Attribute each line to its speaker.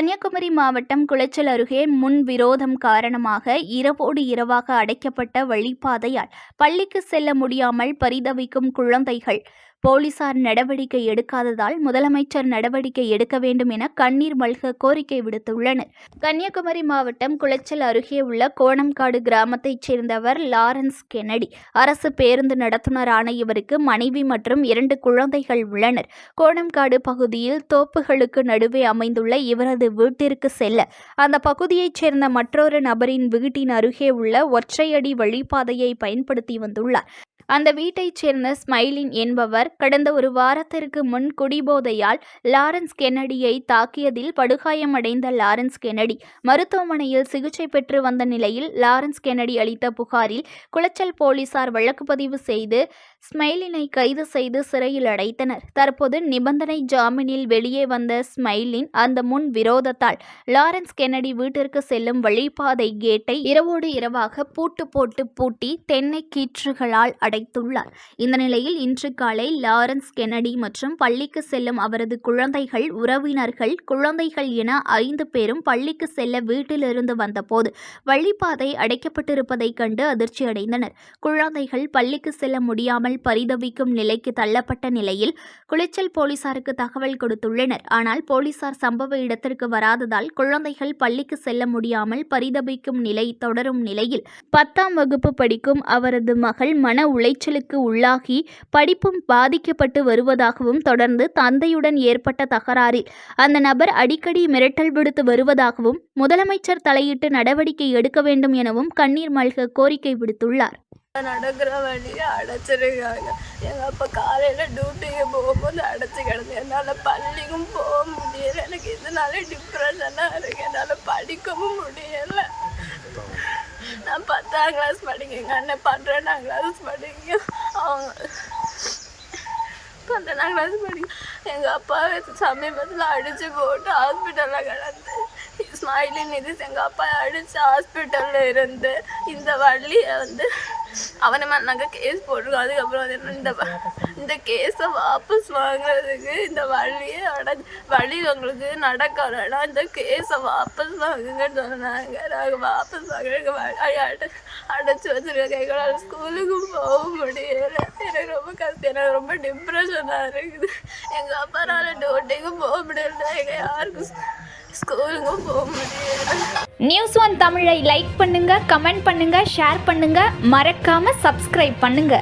Speaker 1: கன்னியாகுமரி மாவட்டம் குளச்சல் அருகே முன்விரோதம் காரணமாக இரவோடு இரவாக அடைக்கப்பட்ட வழிப்பாதையால் பள்ளிக்கு செல்ல முடியாமல் பரிதவிக்கும் குழந்தைகள். போலீசார் நடவடிக்கை எடுக்காததால் முதலமைச்சர் நடவடிக்கை எடுக்க வேண்டும் என கண்ணீர் மல்க கோரிக்கை விடுத்துள்ளனர். கன்னியாகுமரி மாவட்டம் குளச்சல் அருகே உள்ள கோணம்காடு கிராமத்தைச் சேர்ந்தவர் லாரன்ஸ் கென்னடி. அரசு பேருந்து நடத்துனரான இவருக்கு மனைவி மற்றும் 2 குழந்தைகள் உள்ளனர். கோணம்காடு பகுதியில் தோப்புகளுக்கு நடுவே அமைந்துள்ள இவரது வீட்டிற்கு செல்ல அந்த பகுதியைச் சேர்ந்த மற்றொரு நபரின் வீட்டின் அருகே உள்ள ஒற்றையடி வழிப்பாதையை பயன்படுத்தி வந்துள்ளார். அந்த வீட்டைச் சேர்ந்த ஸ்மைலின் என்பவர் கடந்த ஒரு வாரத்திற்கு முன் குடிபோதையால் லாரன்ஸ் கென்னடியை தாக்கியதில் படுகாயமடைந்த லாரன்ஸ் கென்னடி மருத்துவமனையில் சிகிச்சை பெற்று வந்த நிலையில் லாரன்ஸ் கென்னடி அளித்த புகாரில் குளச்சல் போலீசார் வழக்கு பதிவு செய்து ஸ்மைலினை கைது செய்து சிறையில் அடைத்தனர். தற்போது நிபந்தனை ஜாமீனில் வெளியே வந்த ஸ்மைலின் அந்த முன் விரோதத்தால் லாரன்ஸ் கென்னடி வீட்டிற்கு செல்லும் வழிபாதை கேட்டை இரவோடு இரவாக பூட்டு போட்டு பூட்டி தென்னை கீற்றுகளால் அடைத்துள்ளார். இந்த நிலையில் இன்று காலை லாரன்ஸ் கென்னடி மற்றும் பள்ளிக்கு செல்லும் அவரது குழந்தைகள், உறவினர்கள், குழந்தைகள் என 5 பேரும் பள்ளிக்கு செல்ல வீட்டிலிருந்து வந்தபோது வழிபாதை அடைக்கப்பட்டிருப்பதை கண்டு அதிர்ச்சி அடைந்தனர். குழந்தைகள் பள்ளிக்கு செல்ல முடியாமல் பரிதவிக்கும் நிலைக்கு தள்ளப்பட்ட நிலையில் குளச்சல் போலீசாருக்கு தகவல் கொடுத்துள்ளனர். ஆனால் போலீசார் சம்பவ இடத்திற்கு வராததால் குழந்தைகள் பள்ளிக்கு செல்ல முடியாமல் பரிதவிக்கும் நிலை தொடரும் நிலையில் 10ஆம் வகுப்பு படிக்கும் அவரது மகள் மன உளைச்சலுக்கு உள்ளாகி படிப்பும் பாதிக்கப்பட்டு வருவதாகவும், தொடர்ந்து தந்தையுடன் ஏற்பட்ட தகராறில் அந்த நபர் அடிக்கடி மிரட்டல் விடுத்து வருவதாகவும் முதலமைச்சர் தலையிட்டு நடவடிக்கை எடுக்க வேண்டும் எனவும் கண்ணீர் மல்க கோரிக்கை விடுத்துள்ளார்.
Speaker 2: நடக்கிற வழியை அடைச்சிருக்காங்க. எங்கள் அப்பா காலையில் டியூட்டிக்கு போகும்போது அடைச்சி கிடந்து என்னால் பள்ளிக்கும் போக முடியலை. எனக்கு இதனால டிப்ரெஷனாக இருக்குது. என்னால் படிக்கவும் முடியலை. நான் 10ஆம் கிளாஸ் படிக்க, எங்கள் அண்ணன் 12ஆம் கிளாஸ் படிக்க, அவங்க 12ஆம் கிளாஸ் படிக்க. எங்கள் அப்பா சமீபத்தில் அடித்து போட்டு ஹாஸ்பிட்டலில் கிடந்து ஸ்மைலின் இது எங்கள் அப்பா அடித்து ஹாஸ்பிட்டலில் இருந்து இந்த வழியை அவனை நாங்கள் கேஸ் போட்டிருக்கோம். அதுக்கப்புறம் இந்த கேஸை வாபஸ் வாங்குறதுக்கு இந்த வழி உங்களுக்கு நடக்கலைன்னா இந்த கேஸை வாபஸ் வாங்குங்கன்னு சொன்னாங்க. நாங்கள் வாபஸ் வாங்குறதுக்கு வழி அடைச்சி வச்சுருக்கேன். எங்களால் ஸ்கூலுக்கு போக முடியலை. எனக்கு ரொம்ப கஷ்டம். எனக்கு ரொம்ப டிப்ரெஷனாக இருக்குது. எங்கள் அப்பாரால் டியூட்டிக்கும் போக முடியல. எங்கள் யாருக்கும் ஸ்கூலுக்கும் போக முடியலை.
Speaker 1: நியூஸ் 1 தமிழை லைக் பண்ணுங்க, கமெண்ட் பண்ணுங்க, ஷேர் பண்ணுங்க, மறக்காம சப்ஸ்கிரைப் பண்ணுங்க.